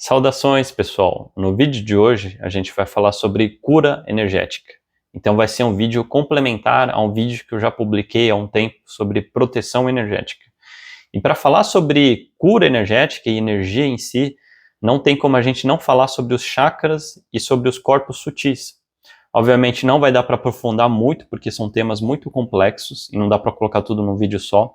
Saudações, pessoal! No vídeo de hoje a gente vai falar sobre cura energética. Então vai ser um vídeo complementar a um vídeo que eu já publiquei há um tempo sobre proteção energética. E para falar sobre cura energética e energia em si, não tem como a gente não falar sobre os chakras e sobre os corpos sutis. Obviamente não vai dar para aprofundar muito, porque são temas muito complexos e não dá para colocar tudo num vídeo só.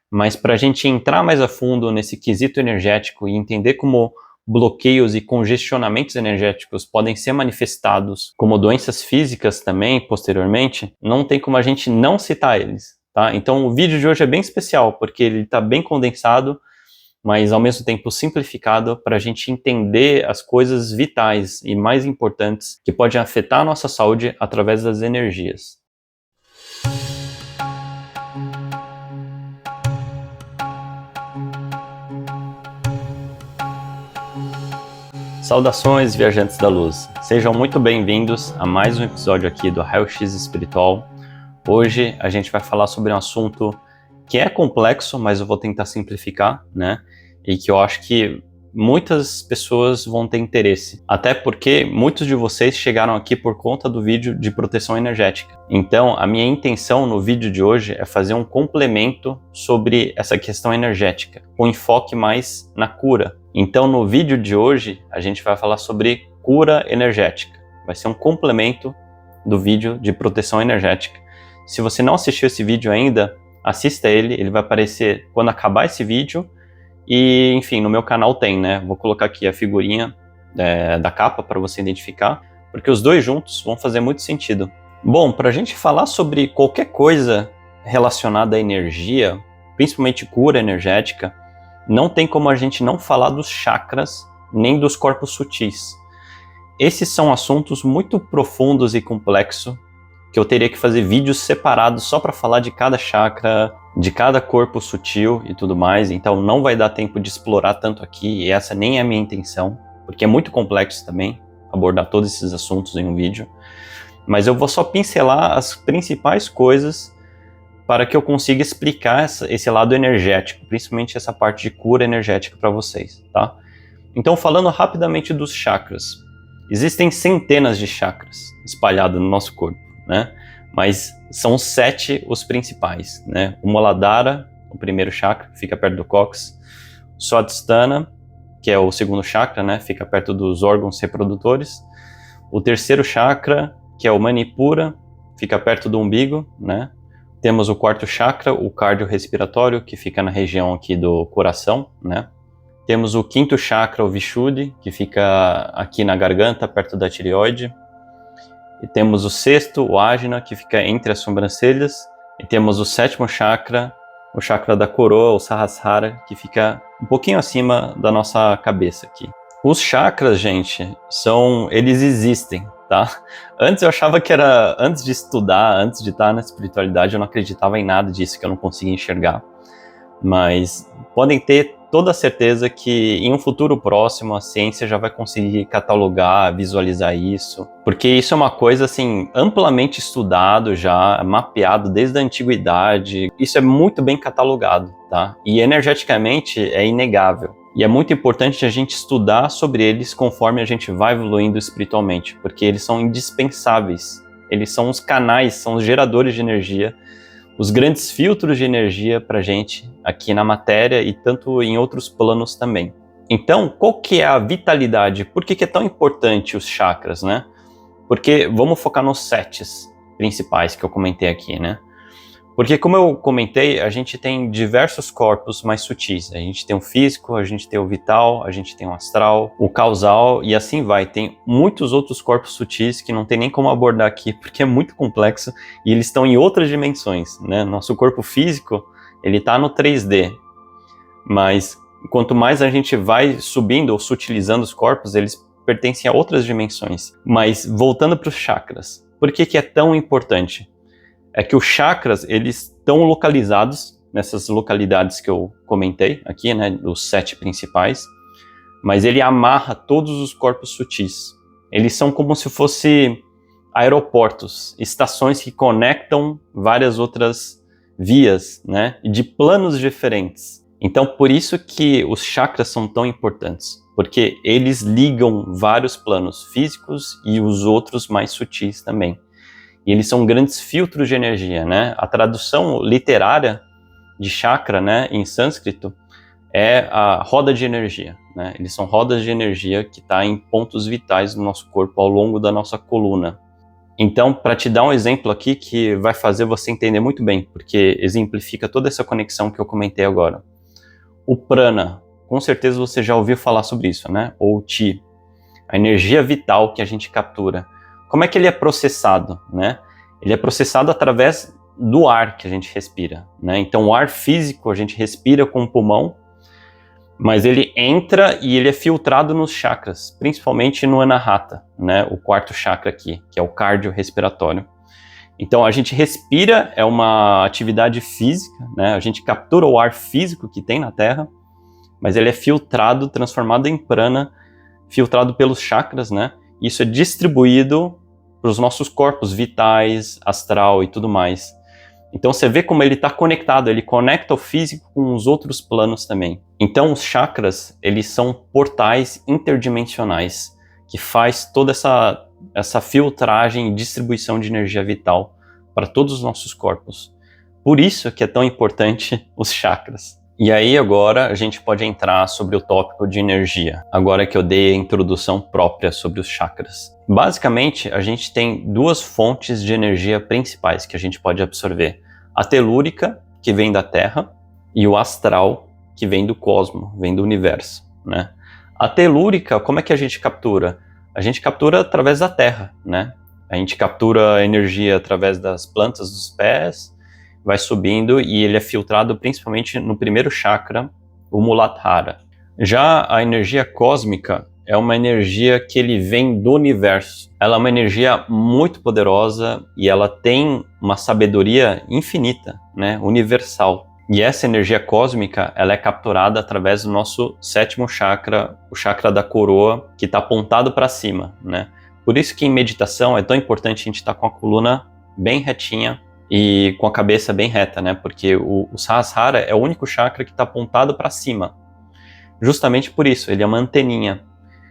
Mas para a gente entrar mais a fundo nesse quesito energético e entender como bloqueios e congestionamentos energéticos podem ser manifestados como doenças físicas também, posteriormente, não tem como a gente não citar eles, tá? Então o vídeo de hoje é bem especial, porque ele está bem condensado, mas ao mesmo tempo simplificado para a gente entender as coisas vitais e mais importantes que podem afetar a nossa saúde através das energias. Saudações, viajantes da luz! Sejam muito bem-vindos a mais um episódio aqui do Raio-X Espiritual. Hoje a gente vai falar sobre um assunto que é complexo, mas eu vou tentar simplificar, né? E que eu acho que muitas pessoas vão ter interesse. Até porque muitos de vocês chegaram aqui por conta do vídeo de proteção energética. Então, a minha intenção no vídeo de hoje é fazer um complemento sobre essa questão energética, com enfoque mais na cura. Então, no vídeo de hoje, a gente vai falar sobre cura energética. Vai ser um complemento do vídeo de proteção energética. Se você não assistiu esse vídeo ainda, assista ele vai aparecer quando acabar esse vídeo. E, enfim, no meu canal tem, né? Vou colocar aqui a figurinha da capa para você identificar, porque os dois juntos vão fazer muito sentido. Bom, para a gente falar sobre qualquer coisa relacionada à energia, principalmente cura energética, não tem como a gente não falar dos chakras, nem dos corpos sutis. Esses são assuntos muito profundos e complexos, que eu teria que fazer vídeos separados só para falar de cada chakra, de cada corpo sutil e tudo mais, então não vai dar tempo de explorar tanto aqui, e essa nem é a minha intenção, porque é muito complexo também abordar todos esses assuntos em um vídeo. Mas eu vou só pincelar as principais coisas para que eu consiga explicar esse lado energético, principalmente essa parte de cura energética para vocês, tá? Então, falando rapidamente dos chakras. Existem centenas de chakras espalhados no nosso corpo, né? Mas são 7 os principais, né? O Muladhara, o primeiro chakra, fica perto do cóccix. O Swadhisthana, que é o segundo chakra, né? Fica perto dos órgãos reprodutores. O terceiro chakra, que é o Manipura, fica perto do umbigo, né? Temos o quarto chakra, o cardiorrespiratório, que fica na região aqui do coração, né? Temos o quinto chakra, o Vishuddhi, que fica aqui na garganta, perto da tireoide. E temos o sexto, o Ajna, que fica entre as sobrancelhas. E temos o sétimo chakra, o chakra da coroa, o Sahasrara, que fica um pouquinho acima da nossa cabeça aqui. Os chakras, gente, eles existem, tá? Antes eu achava que era, antes de estudar, antes de estar na espiritualidade, eu não acreditava em nada disso, que eu não conseguia enxergar. Mas podem ter toda a certeza que em um futuro próximo a ciência já vai conseguir catalogar, visualizar isso, porque isso é uma coisa assim amplamente estudado já, mapeado desde a antiguidade, isso é muito bem catalogado, tá? E energeticamente é inegável. E é muito importante a gente estudar sobre eles conforme a gente vai evoluindo espiritualmente, porque eles são indispensáveis, eles são os canais, são os geradores de energia, os grandes filtros de energia para a gente aqui na matéria e tanto em outros planos também. Então, qual que é a vitalidade? Por que é tão importante os chakras, né? Porque vamos focar nos 7 principais que eu comentei aqui, né? Porque como eu comentei, a gente tem diversos corpos mais sutis. A gente tem o físico, a gente tem o vital, a gente tem o astral, o causal e assim vai. Tem muitos outros corpos sutis que não tem nem como abordar aqui, porque é muito complexo e eles estão em outras dimensões, né? Nosso corpo físico, ele está no 3D, mas quanto mais a gente vai subindo ou sutilizando os corpos, eles pertencem a outras dimensões. Mas voltando para os chakras, por que é tão importante? É que os chakras, eles estão localizados nessas localidades que eu comentei aqui, né, os 7 principais, mas ele amarra todos os corpos sutis. Eles são como se fossem aeroportos, estações que conectam várias outras vias, né, de planos diferentes. Então, por isso que os chakras são tão importantes, porque eles ligam vários planos físicos e os outros mais sutis também. E eles são grandes filtros de energia, né? A tradução literária de chakra, né, em sânscrito, é a roda de energia, né? Eles são rodas de energia que estão em pontos vitais do nosso corpo ao longo da nossa coluna. Então, para te dar um exemplo aqui que vai fazer você entender muito bem, porque exemplifica toda essa conexão que eu comentei agora. O prana, com certeza você já ouviu falar sobre isso, né? Ou o chi, a energia vital que a gente captura. Como é que ele é processado, né? Ele é processado através do ar que a gente respira, né? Então, o ar físico a gente respira com o pulmão, mas ele entra e ele é filtrado nos chakras, principalmente no Anahata, né? O quarto chakra aqui, que é o cardiorrespiratório. Então, a gente respira, é uma atividade física, né? A gente captura o ar físico que tem na Terra, mas ele é filtrado, transformado em prana, filtrado pelos chakras, né? Isso é distribuído para os nossos corpos vitais, astral e tudo mais. Então você vê como ele está conectado, ele conecta o físico com os outros planos também. Então os chakras, eles são portais interdimensionais, que faz toda essa filtragem e distribuição de energia vital para todos os nossos corpos. Por isso que é tão importante os chakras. E aí agora a gente pode entrar sobre o tópico de energia, agora que eu dei a introdução própria sobre os chakras. Basicamente, a gente tem duas fontes de energia principais que a gente pode absorver. A telúrica, que vem da Terra, e o astral, que vem do cosmos, vem do universo, né? A telúrica, como é que a gente captura? A gente captura através da Terra, né? A gente captura a energia através das plantas dos pés, vai subindo e ele é filtrado principalmente no primeiro chakra, o Muladhara. Já a energia cósmica é uma energia que ele vem do universo. Ela é uma energia muito poderosa e ela tem uma sabedoria infinita, né, universal. E essa energia cósmica, ela é capturada através do nosso sétimo chakra, o chakra da coroa, que está apontado para cima, né? Por isso que em meditação é tão importante a gente estar com a coluna bem retinha e com a cabeça bem reta, né? Porque o Sahasrara é o único chakra que está apontado para cima. Justamente por isso, ele é uma anteninha.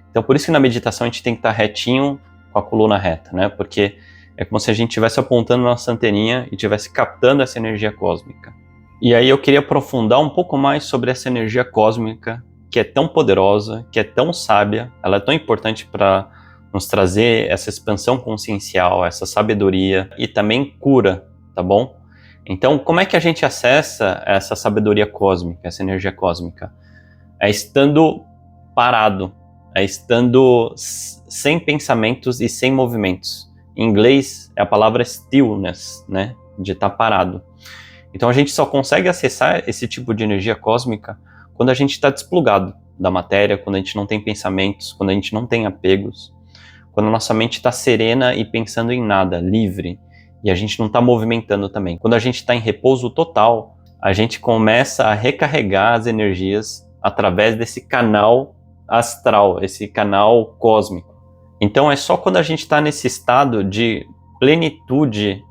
Então por isso que na meditação a gente tem que estar retinho com a coluna reta, né? Porque é como se a gente estivesse apontando nossa anteninha e estivesse captando essa energia cósmica. E aí eu queria aprofundar um pouco mais sobre essa energia cósmica, que é tão poderosa, que é tão sábia, ela é tão importante para nos trazer essa expansão consciencial, essa sabedoria e também cura, tá bom? Então, como é que a gente acessa essa sabedoria cósmica, essa energia cósmica? É estando parado, é estando sem pensamentos e sem movimentos. Em inglês, é a palavra stillness, né? De estar parado. Então, a gente só consegue acessar esse tipo de energia cósmica quando a gente está desplugado da matéria, quando a gente não tem pensamentos, quando a gente não tem apegos, quando a nossa mente está serena e pensando em nada, livre, e a gente não está movimentando também. Quando a gente está em repouso total, a gente começa a recarregar as energias através desse canal astral, esse canal cósmico. Então é só quando a gente está nesse estado de plenitude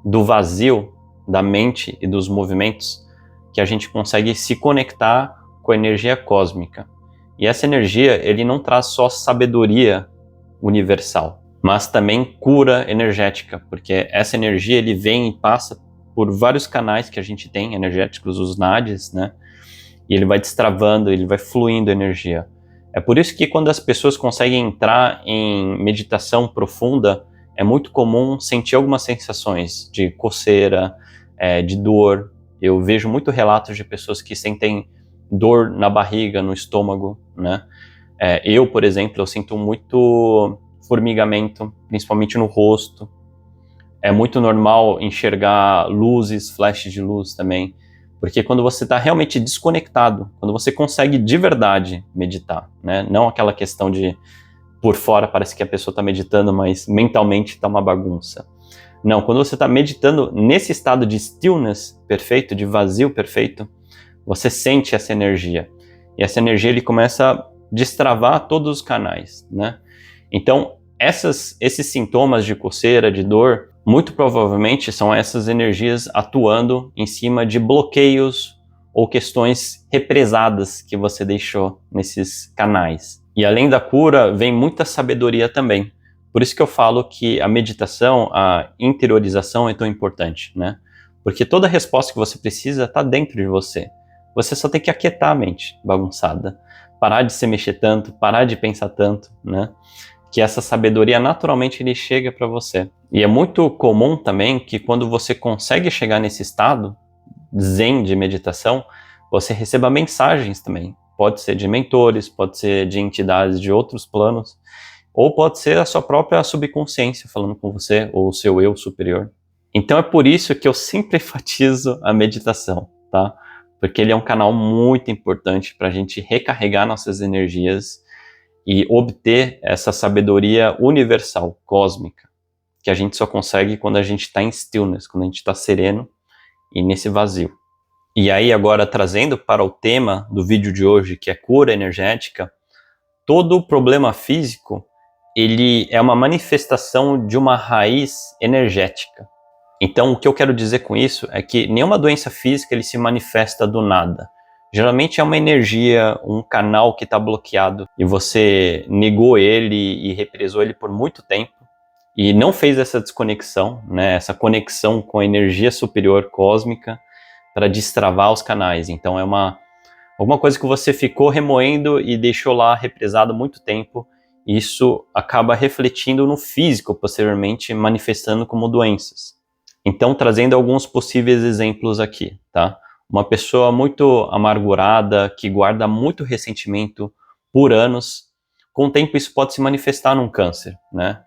do vazio, da mente e dos movimentos, que a gente consegue se conectar com a energia cósmica. E essa energia, ele não traz só sabedoria universal, mas também cura energética, porque essa energia ele vem e passa por vários canais que a gente tem energéticos, os nadis, né? E ele vai destravando, ele vai fluindo energia. É por isso que quando as pessoas conseguem entrar em meditação profunda, é muito comum sentir algumas sensações de coceira, de dor. Eu vejo muito relatos de pessoas que sentem dor na barriga, no estômago, né? Eu, por exemplo, eu sinto muito formigamento, principalmente no rosto. É muito normal enxergar luzes, flashes de luz também, porque quando você está realmente desconectado, quando você consegue de verdade meditar, né? Não aquela questão de por fora parece que a pessoa está meditando, mas mentalmente está uma bagunça. Não, quando você está meditando nesse estado de stillness perfeito, de vazio perfeito, você sente essa energia. E essa energia ele começa a destravar todos os canais, né? Então, esses sintomas de coceira, de dor, muito provavelmente são essas energias atuando em cima de bloqueios ou questões represadas que você deixou nesses canais. E além da cura, vem muita sabedoria também. Por isso que eu falo que a meditação, a interiorização é tão importante, né? Porque toda resposta que você precisa está dentro de você. Você só tem que aquietar a mente bagunçada, parar de se mexer tanto, parar de pensar tanto, né? Que essa sabedoria naturalmente ele chega para você. E é muito comum também que quando você consegue chegar nesse estado zen de meditação, você receba mensagens também. Pode ser de mentores, pode ser de entidades de outros planos, ou pode ser a sua própria subconsciência falando com você, ou o seu eu superior. Então é por isso que eu sempre enfatizo a meditação, tá? Porque ele é um canal muito importante para a gente recarregar nossas energias e obter essa sabedoria universal, cósmica, que a gente só consegue quando a gente está em stillness, quando a gente está sereno e nesse vazio. E aí agora trazendo para o tema do vídeo de hoje, que é cura energética, todo problema físico, ele é uma manifestação de uma raiz energética. Então, o que eu quero dizer com isso é que nenhuma doença física ele se manifesta do nada. Geralmente é uma energia, um canal que está bloqueado e você negou ele e represou ele por muito tempo e não fez essa desconexão, né, essa conexão com a energia superior cósmica para destravar os canais. Então é alguma coisa que você ficou remoendo e deixou lá represado muito tempo. E isso acaba refletindo no físico, posteriormente manifestando como doenças. Então, trazendo alguns possíveis exemplos aqui, tá? Uma pessoa muito amargurada, que guarda muito ressentimento por anos, com o tempo isso pode se manifestar num câncer, né?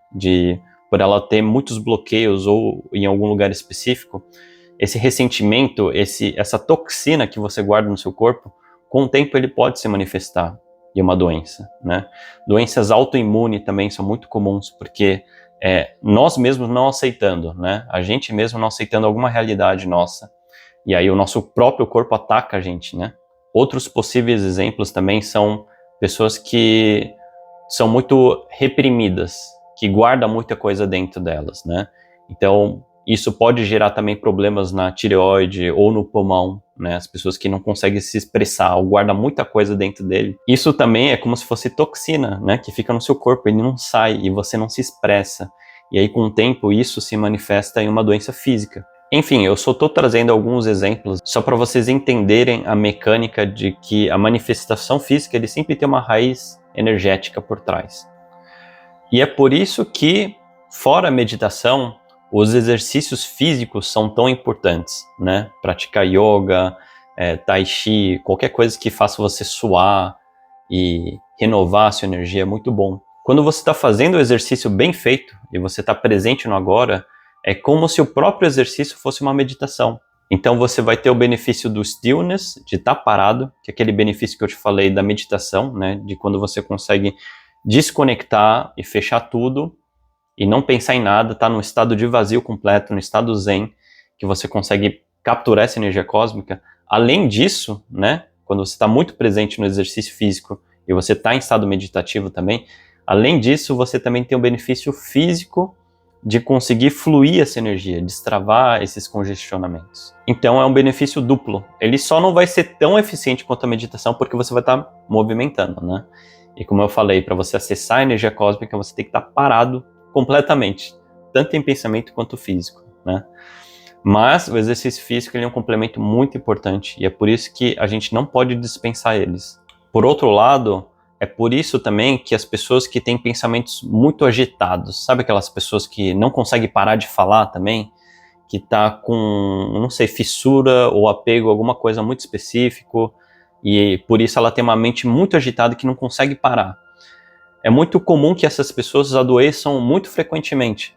Por ela ter muitos bloqueios ou em algum lugar específico, esse ressentimento, essa toxina que você guarda no seu corpo, com o tempo ele pode se manifestar em uma doença, né? Doenças autoimunes também são muito comuns, porque nós mesmos não aceitando, né? A gente mesmo não aceitando alguma realidade nossa, e aí o nosso próprio corpo ataca a gente, né? Outros possíveis exemplos também são pessoas que são muito reprimidas, que guardam muita coisa dentro delas, né? Então, isso pode gerar também problemas na tireoide ou no pulmão, né? As pessoas que não conseguem se expressar ou guardam muita coisa dentro dele. Isso também é como se fosse toxina, né? Que fica no seu corpo, ele não sai e você não se expressa. E aí, com o tempo, isso se manifesta em uma doença física. Enfim, eu só estou trazendo alguns exemplos só para vocês entenderem a mecânica de que a manifestação física ele sempre tem uma raiz energética por trás. E é por isso que, fora a meditação, os exercícios físicos são tão importantes, né? Praticar yoga, tai chi, qualquer coisa que faça você suar e renovar a sua energia é muito bom. Quando você está fazendo o exercício bem feito e você está presente no agora, é como se o próprio exercício fosse uma meditação. Então você vai ter o benefício do stillness, de estar parado, que é aquele benefício que eu te falei da meditação, né? De quando você consegue desconectar e fechar tudo e não pensar em nada, tá num estado de vazio completo, no estado zen, que você consegue capturar essa energia cósmica. Além disso, né, quando você está muito presente no exercício físico e você está em estado meditativo também, além disso, você também tem o benefício físico de conseguir fluir essa energia, destravar esses congestionamentos. Então é um benefício duplo. Ele só não vai ser tão eficiente quanto a meditação porque você vai estar movimentando, né? E como eu falei, para você acessar a energia cósmica, você tem que estar parado completamente, tanto em pensamento quanto físico, né? Mas o exercício físico ele é um complemento muito importante e é por isso que a gente não pode dispensar eles. Por outro lado, é por isso também que as pessoas que têm pensamentos muito agitados, sabe aquelas pessoas que não conseguem parar de falar também, que tá com, não sei, fissura ou apego a alguma coisa muito específico e por isso ela tem uma mente muito agitada que não consegue parar. É muito comum que essas pessoas adoeçam muito frequentemente.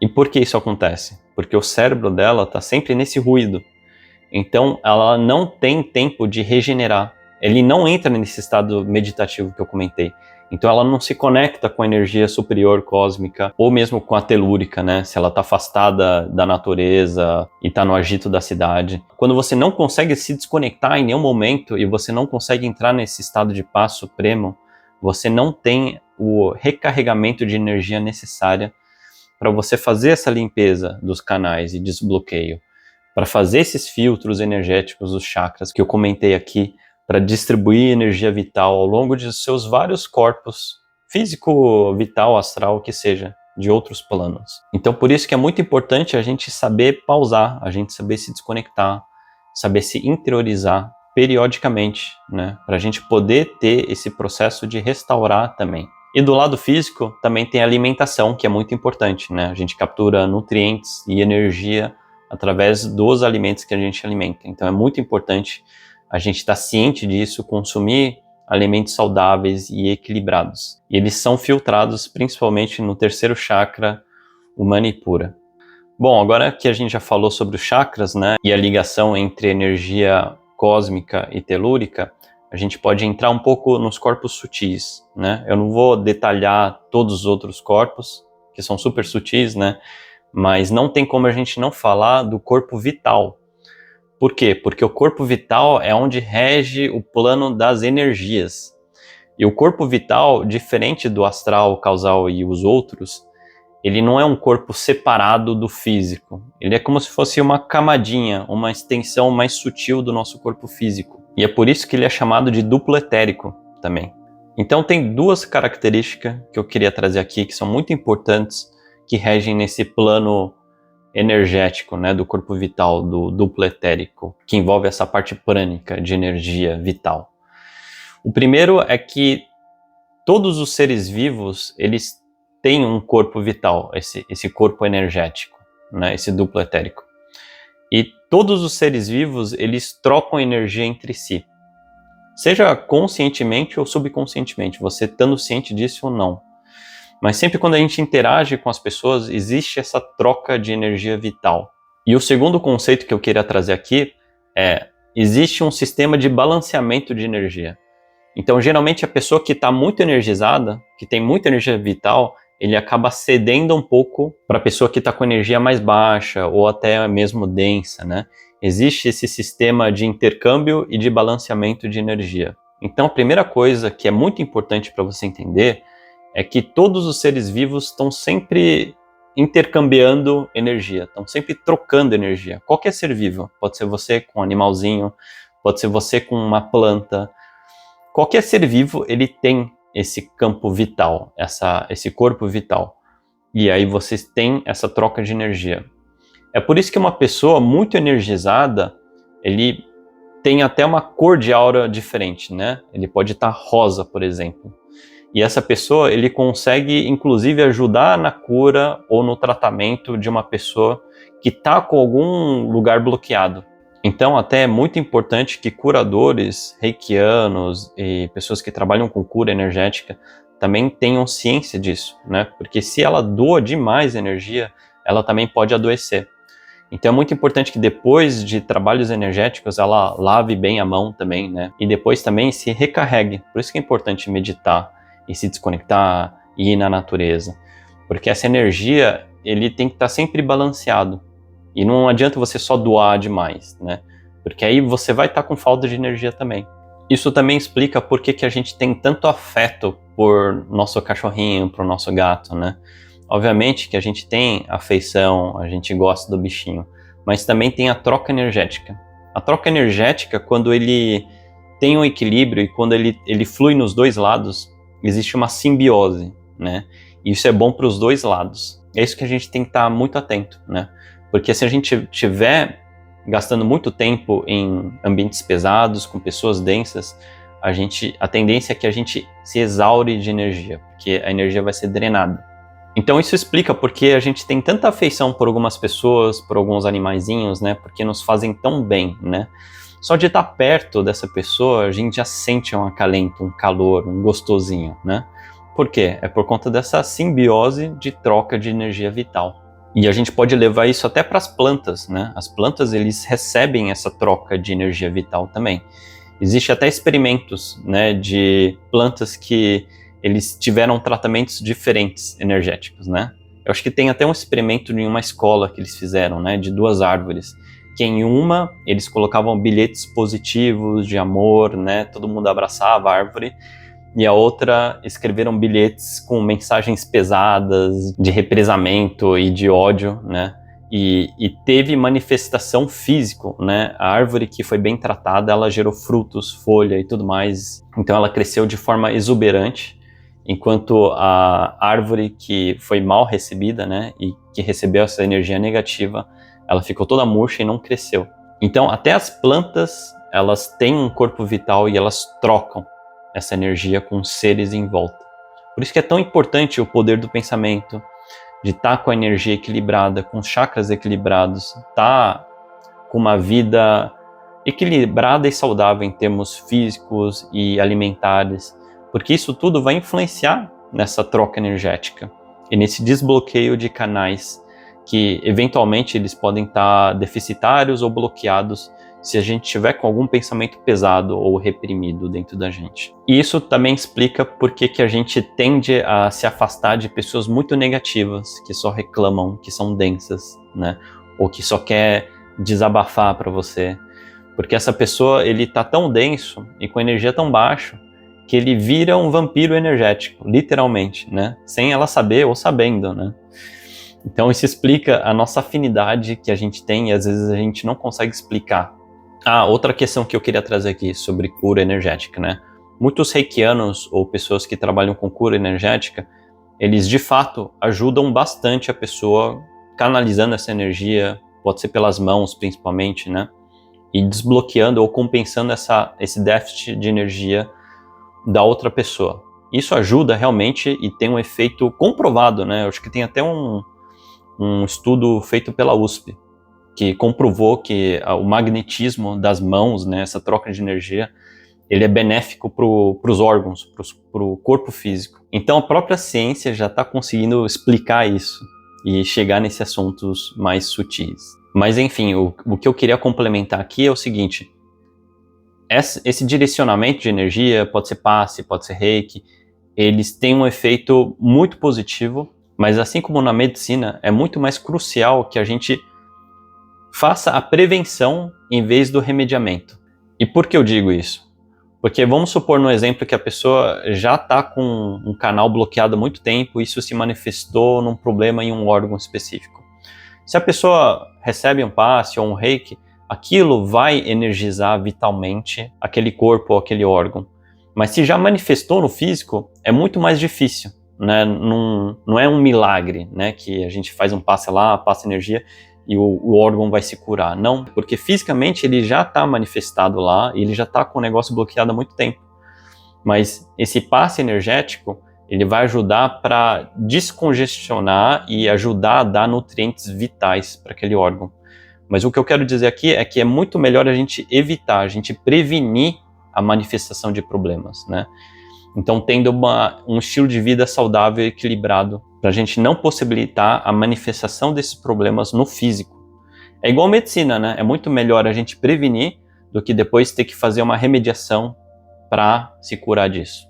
E por que isso acontece? Porque o cérebro dela está sempre nesse ruído. Então, ela não tem tempo de regenerar. Ele não entra nesse estado meditativo que eu comentei. Então, ela não se conecta com a energia superior cósmica, ou mesmo com a telúrica, né? Se ela está afastada da natureza e está no agito da cidade. Quando você não consegue se desconectar em nenhum momento e você não consegue entrar nesse estado de paz supremo, você não tem o recarregamento de energia necessária para você fazer essa limpeza dos canais e desbloqueio, para fazer esses filtros energéticos dos chakras que eu comentei aqui para distribuir energia vital ao longo de seus vários corpos, físico, vital, astral, que seja, de outros planos. Então por isso que é muito importante a gente saber pausar, a gente saber se desconectar, saber se interiorizar periodicamente, né? Para a gente poder ter esse processo de restaurar também. E do lado físico também tem a alimentação, que é muito importante, né? A gente captura nutrientes e energia através dos alimentos que a gente alimenta. Então é muito importante a gente estar ciente disso, consumir alimentos saudáveis e equilibrados. E eles são filtrados principalmente no terceiro chakra, o Manipura. Bom, agora que a gente já falou sobre os chakras, né, e a ligação entre energia cósmica e telúrica, a gente pode entrar um pouco nos corpos sutis, né? Eu não vou detalhar todos os outros corpos, que são super sutis, né? Mas não tem como a gente não falar do corpo vital. Por quê? Porque o corpo vital é onde rege o plano das energias. E o corpo vital, diferente do astral, causal e os outros, ele não é um corpo separado do físico. Ele é como se fosse uma camadinha, uma extensão mais sutil do nosso corpo físico. E é por isso que ele é chamado de duplo etérico também. Então tem duas características que eu queria trazer aqui, que são muito importantes, que regem nesse plano energético, né, do corpo vital, do duplo etérico, que envolve essa parte prânica de energia vital. O primeiro é que todos os seres vivos, eles têm um corpo vital, esse corpo energético, né, esse duplo etérico. E todos os seres vivos, eles trocam energia entre si. Seja conscientemente ou subconscientemente, você estando ciente disso ou não. Mas sempre quando a gente interage com as pessoas, existe essa troca de energia vital. E o segundo conceito que eu queria trazer aqui é, existe um sistema de balanceamento de energia. Então, geralmente, a pessoa que está muito energizada, que tem muita energia vital, ele acaba cedendo um pouco para a pessoa que está com energia mais baixa ou até mesmo densa, né? Existe esse sistema de intercâmbio e de balanceamento de energia. Então, a primeira coisa que é muito importante para você entender é que todos os seres vivos estão sempre intercambiando energia, estão sempre trocando energia. Qualquer ser vivo, pode ser você com um animalzinho, pode ser você com uma planta. Qualquer ser vivo, ele tem esse campo vital, esse corpo vital. E aí vocês têm essa troca de energia. É por isso que uma pessoa muito energizada, ele tem até uma cor de aura diferente, né? Ele pode estar rosa, por exemplo. E essa pessoa, ele consegue, inclusive, ajudar na cura ou no tratamento de uma pessoa que está com algum lugar bloqueado. Então, até é muito importante que curadores, reikianos e pessoas que trabalham com cura energética também tenham ciência disso, né? Porque se ela doa demais energia, ela também pode adoecer. Então é muito importante que depois de trabalhos energéticos, ela lave bem a mão também, né? E depois também se recarregue. Por isso que é importante meditar e se desconectar e ir na natureza. Porque essa energia, ele tem que estar sempre balanceado. E não adianta você só doar demais, né? Porque aí você vai estar com falta de energia também. Isso também explica por que a gente tem tanto afeto por nosso cachorrinho, por nosso gato, né? Obviamente que a gente tem afeição, a gente gosta do bichinho, mas também tem a troca energética. A troca energética, quando ele tem um equilíbrio e quando ele flui nos dois lados, existe uma simbiose, né? E isso é bom para os dois lados. É isso que a gente tem que estar muito atento, né? Porque se a gente estiver gastando muito tempo em ambientes pesados, com pessoas densas, a tendência é que a gente se exaure de energia, porque a energia vai ser drenada. Então isso explica porque a gente tem tanta afeição por algumas pessoas, por alguns animaizinhos, né? Porque nos fazem tão bem, né? Só de estar perto dessa pessoa, a gente já sente um acalento, um calor, um gostosinho, né? Por quê? É por conta dessa simbiose de troca de energia vital. E a gente pode levar isso até para as plantas, né? As plantas, eles recebem essa troca de energia vital também. Existe até experimentos, né, de plantas que eles tiveram tratamentos diferentes energéticos, né? Eu acho que tem até um experimento em uma escola que eles fizeram, né, de duas árvores, que em uma eles colocavam bilhetes positivos de amor, né? Todo mundo abraçava a árvore. E a outra escreveram bilhetes com mensagens pesadas de represamento e de ódio, né? e teve manifestação física, né? A árvore que foi bem tratada, ela gerou frutos, folha e tudo mais. Então ela cresceu de forma exuberante, enquanto a árvore que foi mal recebida, né? E que recebeu essa energia negativa, ela ficou toda murcha e não cresceu. Então até as plantas, elas têm um corpo vital e elas trocam essa energia com os seres em volta. Por isso que é tão importante o poder do pensamento, de estar com a energia equilibrada, com os chakras equilibrados, estar com uma vida equilibrada e saudável em termos físicos e alimentares, porque isso tudo vai influenciar nessa troca energética e nesse desbloqueio de canais que eventualmente eles podem estar deficitários ou bloqueados se a gente tiver com algum pensamento pesado ou reprimido dentro da gente. E isso também explica por que a gente tende a se afastar de pessoas muito negativas, que só reclamam, que são densas, né? Ou que só quer desabafar para você. Porque essa pessoa, ele tá tão denso e com energia tão baixa que ele vira um vampiro energético, literalmente, né? Sem ela saber ou sabendo, né? Então isso explica a nossa afinidade que a gente tem e às vezes a gente não consegue explicar. Outra questão que eu queria trazer aqui sobre cura energética, né? Muitos reikianos ou pessoas que trabalham com cura energética, eles de fato ajudam bastante a pessoa canalizando essa energia, pode ser pelas mãos principalmente, né? E desbloqueando ou compensando esse déficit de energia da outra pessoa. Isso ajuda realmente e tem um efeito comprovado, né? Eu acho que tem até um estudo feito pela USP, que comprovou que o magnetismo das mãos, né, essa troca de energia, ele é benéfico para os órgãos, para o corpo físico. Então a própria ciência já está conseguindo explicar isso e chegar nesses assuntos mais sutis. Mas enfim, o que eu queria complementar aqui é o seguinte: esse direcionamento de energia, pode ser passe, pode ser reiki, eles têm um efeito muito positivo, mas assim como na medicina, é muito mais crucial que a gente faça a prevenção em vez do remediamento. E por que eu digo isso? Porque vamos supor no exemplo que a pessoa já está com um canal bloqueado há muito tempo e isso se manifestou num problema em um órgão específico. Se a pessoa recebe um passe ou um reiki, aquilo vai energizar vitalmente aquele corpo ou aquele órgão. Mas se já manifestou no físico, é muito mais difícil, né? Não é um milagre, né? Que a gente faz um passe lá, passa energia e o órgão vai se curar. Não, porque fisicamente ele já está manifestado lá e ele já está com o negócio bloqueado há muito tempo. Mas esse passe energético, ele vai ajudar para descongestionar e ajudar a dar nutrientes vitais para aquele órgão. Mas o que eu quero dizer aqui é que é muito melhor a gente evitar, a gente prevenir a manifestação de problemas, né? Então, tendo um estilo de vida saudável e equilibrado, para a gente não possibilitar a manifestação desses problemas no físico. É igual medicina, né? É muito melhor a gente prevenir do que depois ter que fazer uma remediação para se curar disso.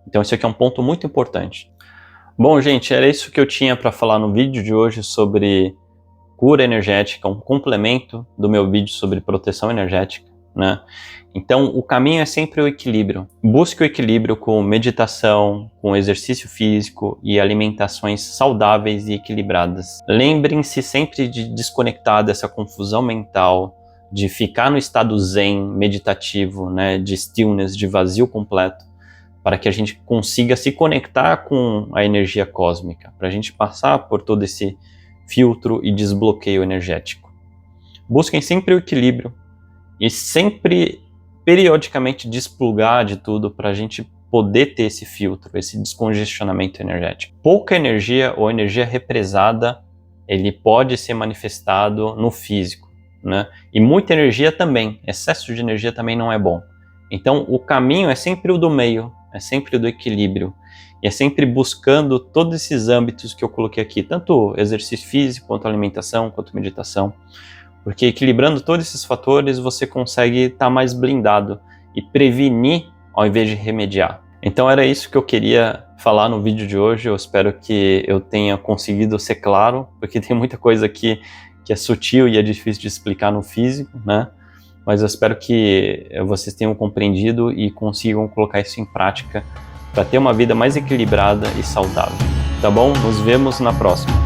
Então, esse aqui é um ponto muito importante. Bom, gente, era isso que eu tinha para falar no vídeo de hoje sobre cura energética, um complemento do meu vídeo sobre proteção energética, né? Então, o caminho é sempre o equilíbrio. Busque o equilíbrio com meditação, com exercício físico e alimentações saudáveis e equilibradas. Lembrem-se sempre de desconectar dessa confusão mental, de ficar no estado zen, meditativo, né, de stillness, de vazio completo, para que a gente consiga se conectar com a energia cósmica, para a gente passar por todo esse filtro e desbloqueio energético. Busquem sempre o equilíbrio e sempre periodicamente desplugar de tudo para a gente poder ter esse filtro, esse descongestionamento energético. Pouca energia ou energia represada, ele pode ser manifestado no físico, né? E muita energia também, excesso de energia também não é bom. Então o caminho é sempre o do meio, é sempre o do equilíbrio, e é sempre buscando todos esses âmbitos que eu coloquei aqui, tanto exercício físico, quanto alimentação, quanto meditação, porque equilibrando todos esses fatores você consegue estar mais blindado e prevenir ao invés de remediar. Então era isso que eu queria falar no vídeo de hoje. Eu espero que eu tenha conseguido ser claro, porque tem muita coisa aqui que é sutil e é difícil de explicar no físico, né? Mas eu espero que vocês tenham compreendido e consigam colocar isso em prática para ter uma vida mais equilibrada e saudável. Tá bom? Nos vemos na próxima.